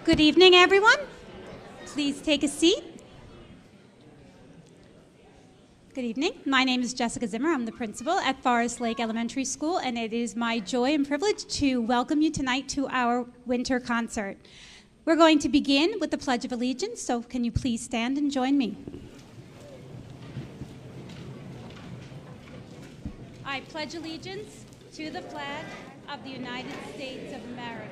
Good evening, everyone. Please take a seat. Good evening. My name is Jessica Zimmer. I'm the principal at Forest Lake Elementary School, and it is my joy and privilege to welcome you tonight to our winter concert. We're going to begin with the Pledge of Allegiance, so can you please stand and join me? I pledge allegiance to the flag of the United States of America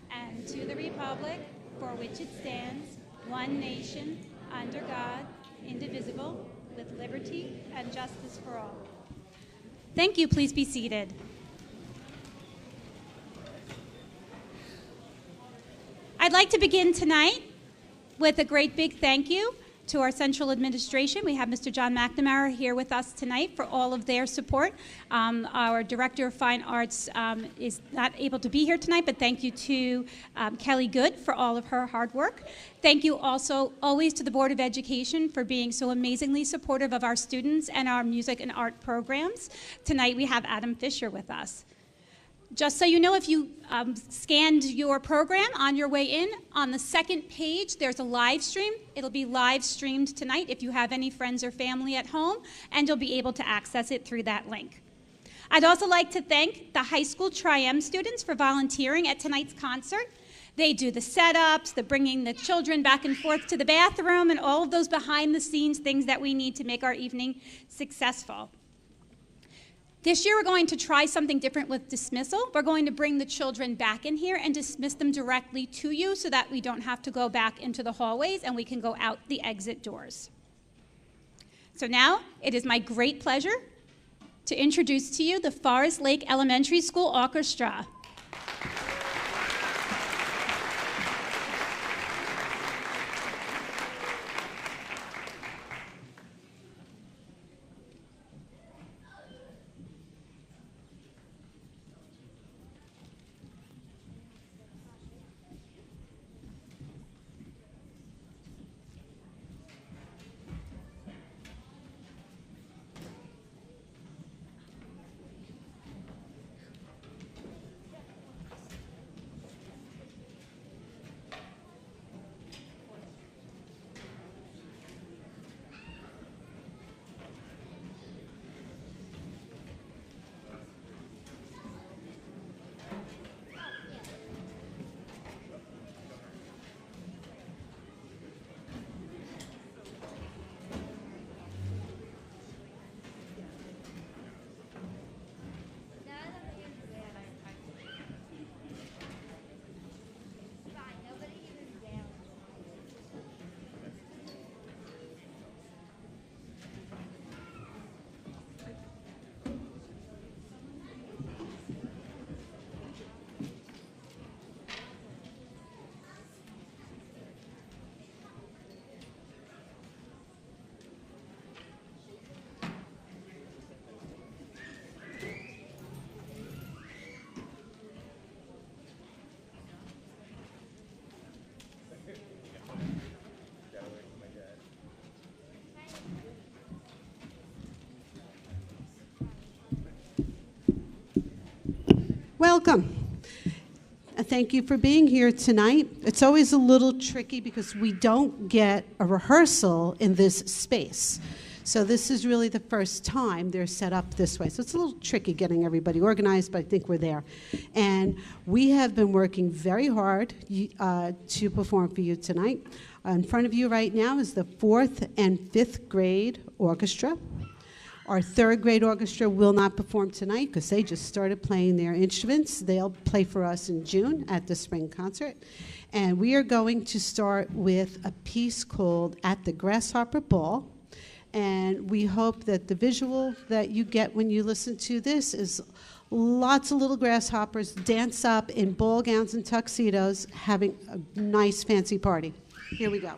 and to the republic for which it stands, one nation, under God, indivisible, with liberty and justice for all. Thank you. Please be seated. I'd like to begin tonight with a great big thank you to our central administration. We have Mr. John McNamara here with us tonight for all of their support. Our Director of Fine Arts is not able to be here tonight, but thank you to Kelly Good for all of her hard work. Thank you also always to the Board of Education for being so amazingly supportive of our students and our music and art programs. Tonight we have Adam Fisher with us. Just so you know, if you scanned your program on your way in, on the second page there's a live stream. It'll be live streamed tonight if you have any friends or family at home, and you'll be able to access it through that link. I'd also like to thank the high school Tri-M students for volunteering at tonight's concert. They do the setups, the bringing the children back and forth to the bathroom, and all of those behind-the-scenes things that we need to make our evening successful. This year we're going to try something different with dismissal. We're going to bring the children back in here and dismiss them directly to you so that we don't have to go back into the hallways and we can go out the exit doors. So now it is my great pleasure to introduce to you the Forest Lake Elementary School Orchestra. Welcome. Thank you for being here tonight. It's always a little tricky because we don't get a rehearsal in this space. So this is really the first time they're set up this way. So it's a little tricky getting everybody organized, but I think we're there. And we have been working very hard to perform for you tonight. In front of you right now is the 4th and 5th grade orchestra. Our 3rd grade orchestra will not perform tonight because they just started playing their instruments. They'll play for us in June at the spring concert. And we are going to start with a piece called At the Grasshopper Ball. And we hope that the visual that you get when you listen to this is lots of little grasshoppers dance up in ball gowns and tuxedos having a nice fancy party. Here we go.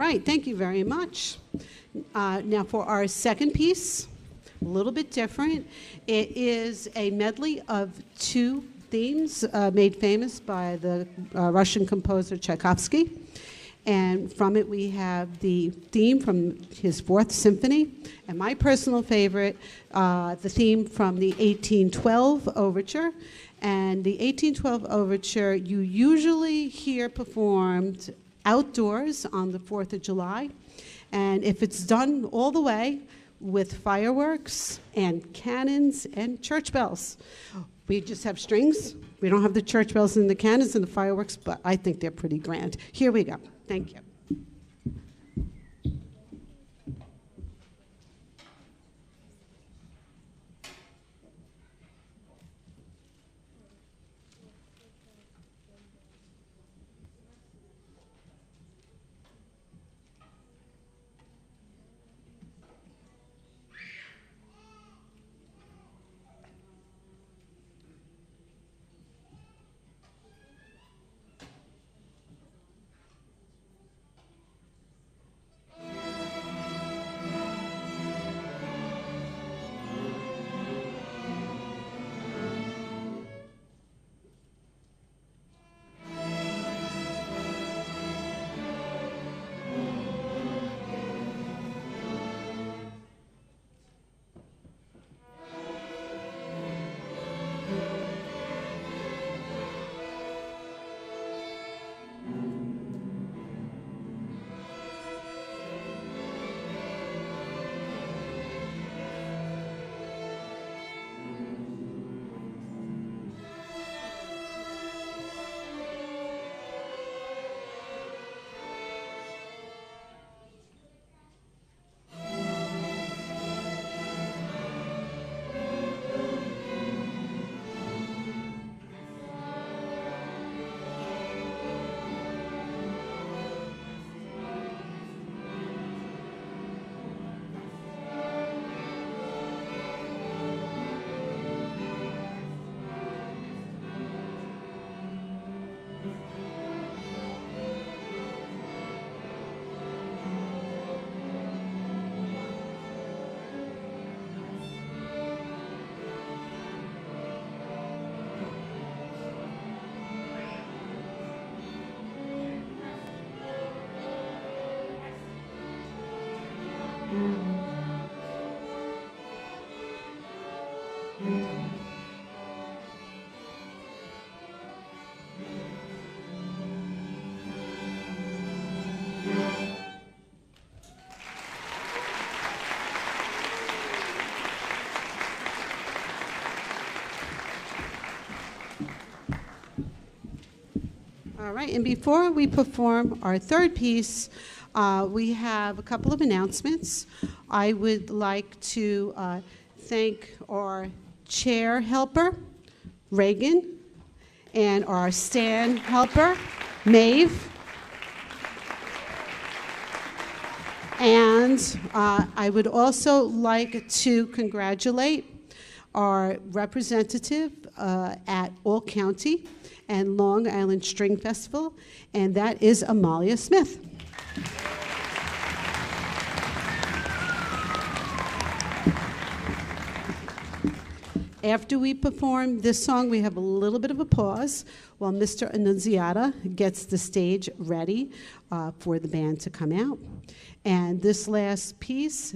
right, thank you very much. Now for our second piece, a little bit different. It is a medley of two themes made famous by the Russian composer Tchaikovsky. And from it we have the theme from his Fourth Symphony, and my personal favorite, the theme from the 1812 Overture. And the 1812 Overture you usually hear performed outdoors on the 4th of July. And if it's done all the way with fireworks and cannons and church bells. We just have strings. We don't have the church bells and the cannons and the fireworks, but I think they're pretty grand. Here we go. Thank you. All right, and before we perform our third piece, we have a couple of announcements. I would like to thank our chair helper, Reagan, and our stand helper, Maeve. And I would also like to congratulate our representative at All County and Long Island String Festival, and that is Amalia Smith. After we perform this song, we have a little bit of a pause while Mr. Annunziata gets the stage ready for the band to come out. And this last piece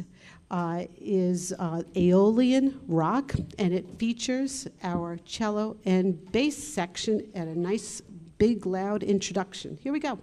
is Aeolian Rock, and it features our cello and bass section at a nice, big, loud introduction. Here we go.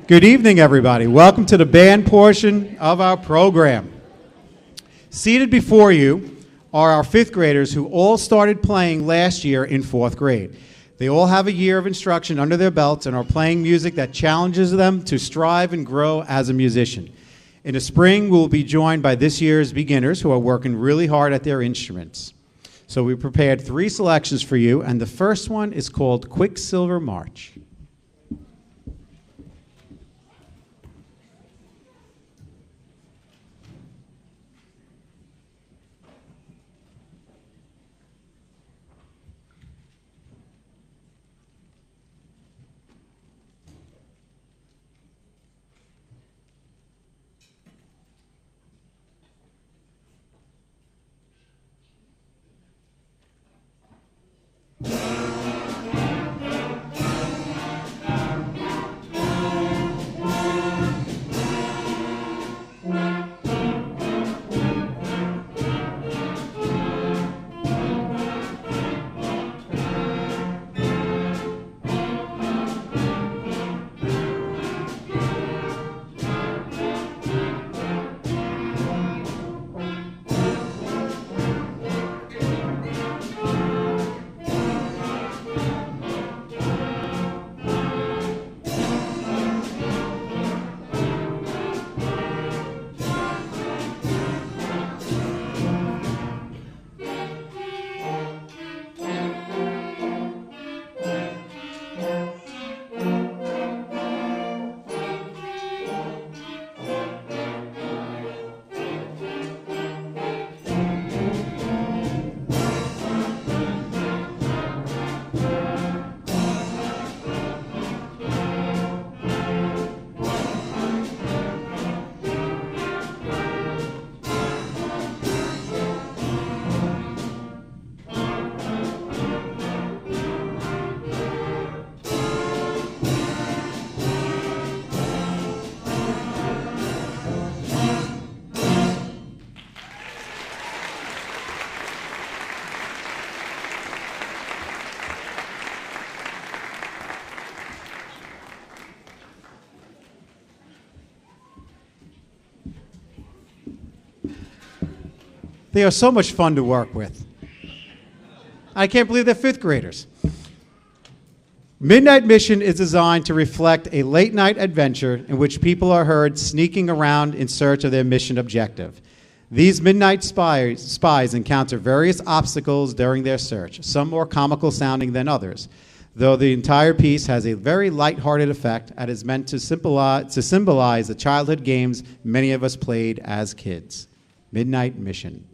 Good evening, everybody. Welcome to the band portion of our program. Seated before you are our fifth graders who all started playing last year in fourth grade. They all have a year of instruction under their belts and are playing music that challenges them to strive and grow as a musician. In the spring, we'll be joined by this year's beginners who are working really hard at their instruments. So we prepared 3 selections for you, and the first one is called Quicksilver March. They are so much fun to work with. I can't believe they're fifth graders. Midnight Mission is designed to reflect a late-night adventure in which people are heard sneaking around in search of their mission objective. These midnight spies encounter various obstacles during their search, some more comical sounding than others, though the entire piece has a very light-hearted effect and is meant to symbolize the childhood games many of us played as kids. Midnight Mission.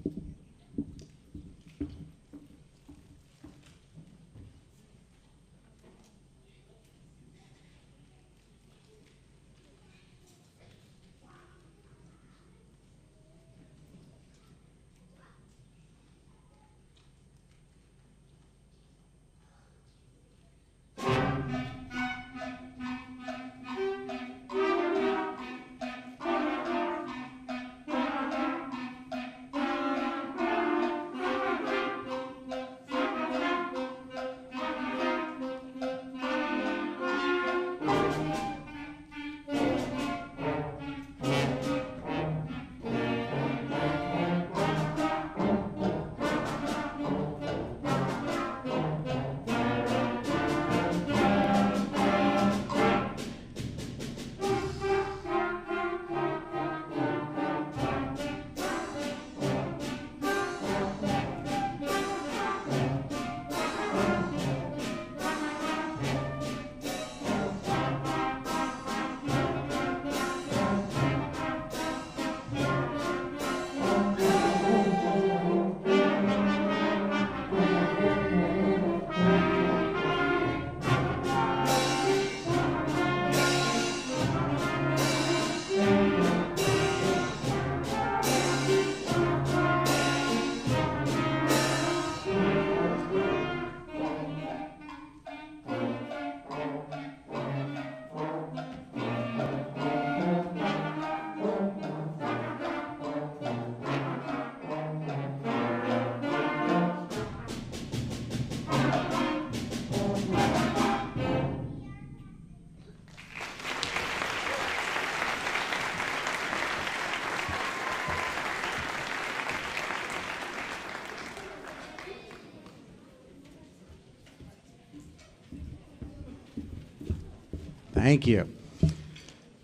Thank you.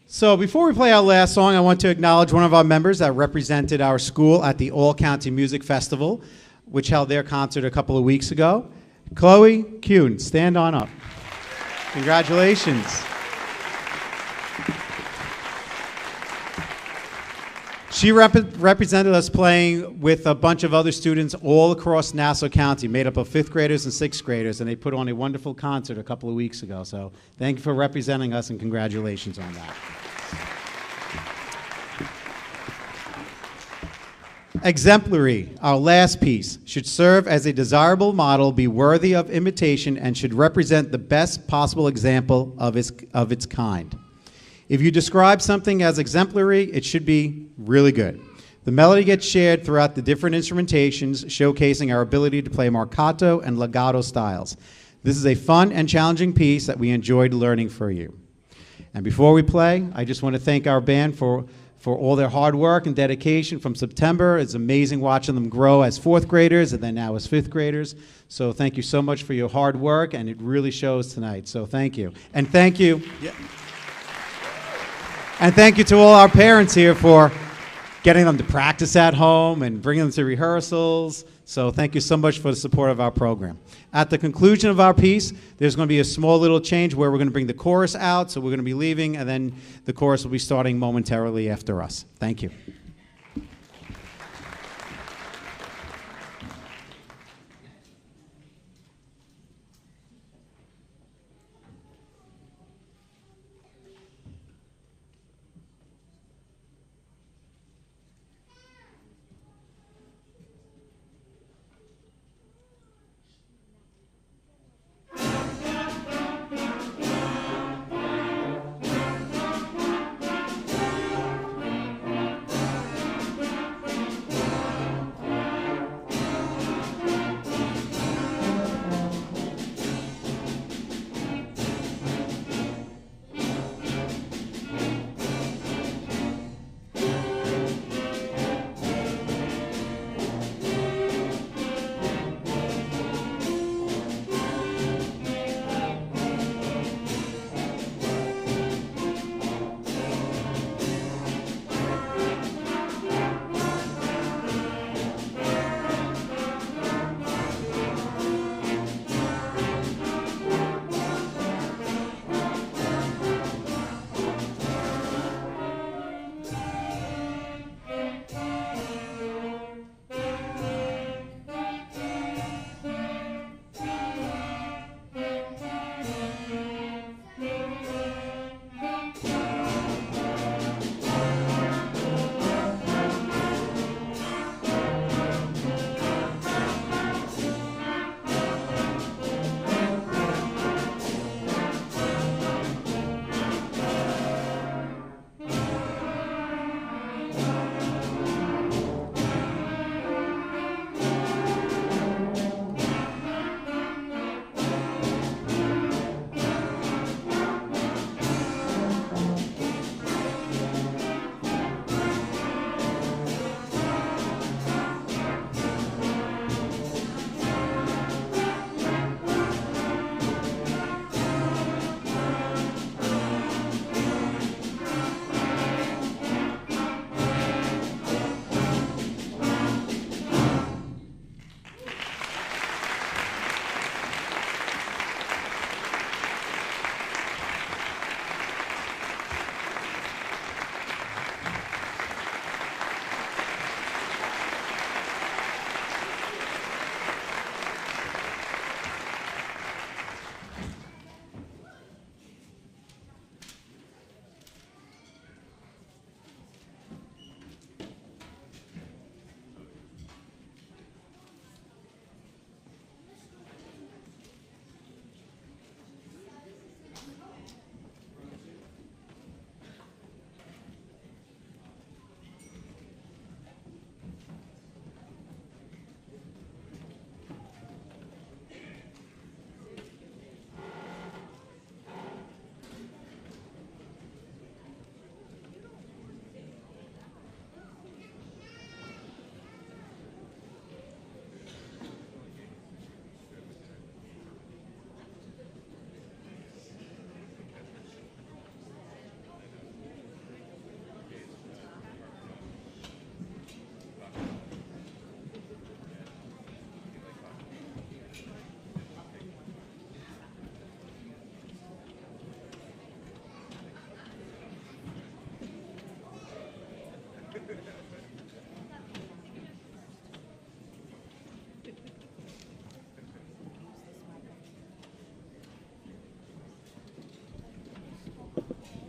So before we play our last song, I want to acknowledge one of our members that represented our school at the All-County Music Festival, which held their concert a couple of weeks ago. Chloe Kuhn, stand on up. Congratulations. She represented us playing with a bunch of other students all across Nassau County, made up of 5th graders and 6th graders, and they put on a wonderful concert a couple of weeks ago. So thank you for representing us, and congratulations on that. Exemplary, our last piece, should serve as a desirable model, be worthy of imitation, and should represent the best possible example of its kind. If you describe something as exemplary, it should be really good. The melody gets shared throughout the different instrumentations, showcasing our ability to play marcato and legato styles. This is a fun and challenging piece that we enjoyed learning for you. And before we play, I just want to thank our band for all their hard work and dedication from September. It's amazing watching them grow as 4th graders and then now as 5th graders. So thank you so much for your hard work, and it really shows tonight. So thank you. And thank you. Yeah. And thank you to all our parents here for getting them to practice at home and bringing them to rehearsals. So thank you so much for the support of our program. At the conclusion of our piece, there's going to be a small little change where we're going to bring the chorus out. So we're going to be leaving, and then the chorus will be starting momentarily after us. Thank you.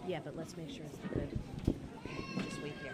Yeah, but let's make sure it's the good. Just wait here.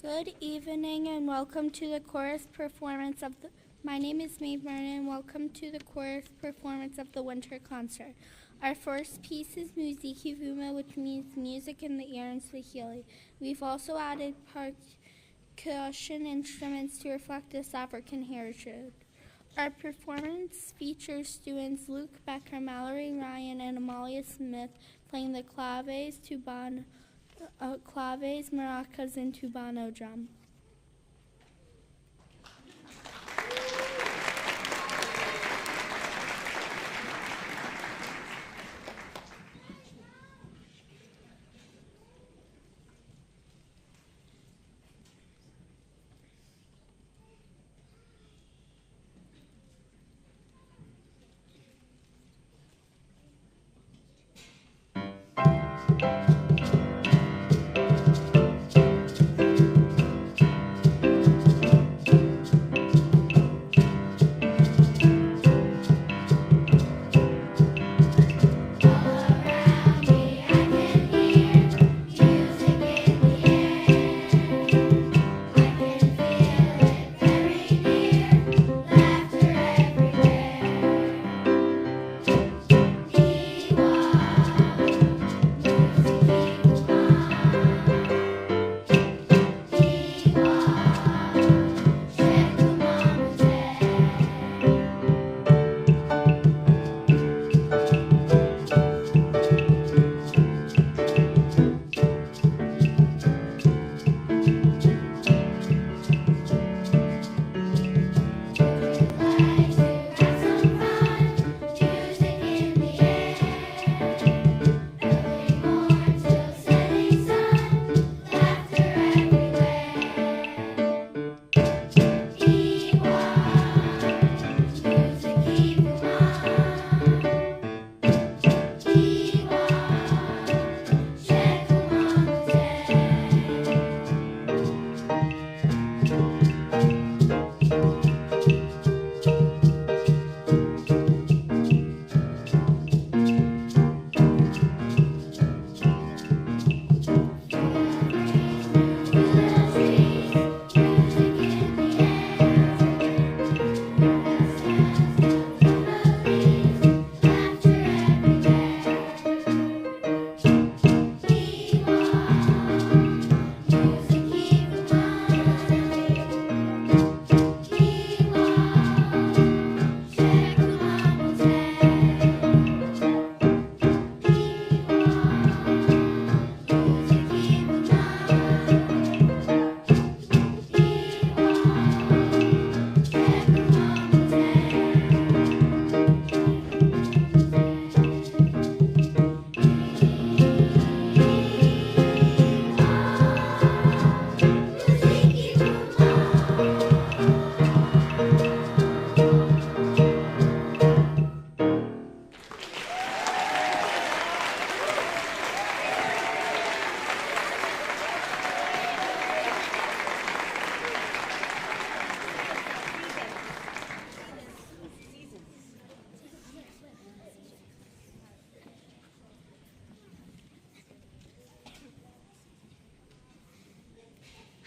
Good evening and welcome to the chorus performance of the. My name is Mae Vernon and welcome to the chorus performance of the winter concert. Our first piece is Musiki Vuma, which means music in the ear in Swahili. We've also added percussion instruments to reflect this African heritage. Our performance features students Luke Becker, Mallory Ryan, and Amalia Smith playing the claves, maracas, and tubano drum.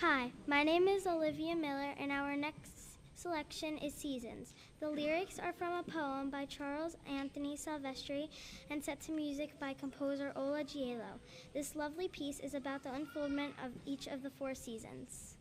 Hi, my name is Olivia Miller, and our next selection is Seasons. The lyrics are from a poem by Charles Anthony Silvestri and set to music by composer Ola Giello. This lovely piece is about the unfoldment of each of the 4 seasons.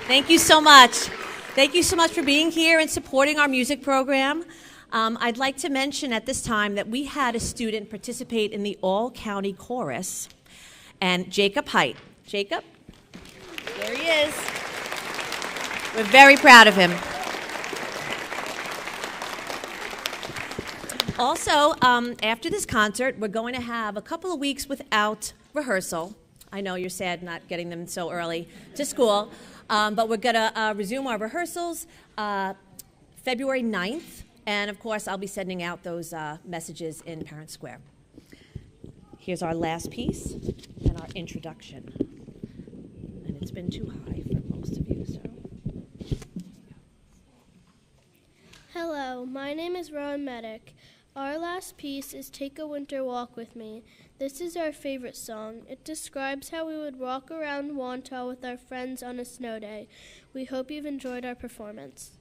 Thank you so much. Thank you so much for being here and supporting our music program. I'd like to mention at this time that we had a student participate in the all-county chorus, and Jacob Height. Jacob, there he is. We're very proud of him. Also, after this concert, we're going to have a couple of weeks without rehearsal. I know you're sad not getting them so early to school, but we're going to resume our rehearsals February 9th, and of course, I'll be sending out those messages in Parent Square. Here's our last piece and our introduction. And it's been too high for most of you, so. Hello, my name is Rowan Medic. Our last piece is Take a Winter Walk with Me. This is our favorite song. It describes how we would walk around Wantagh with our friends on a snow day. We hope you've enjoyed our performance.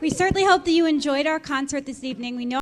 We certainly hope that you enjoyed our concert this evening. We know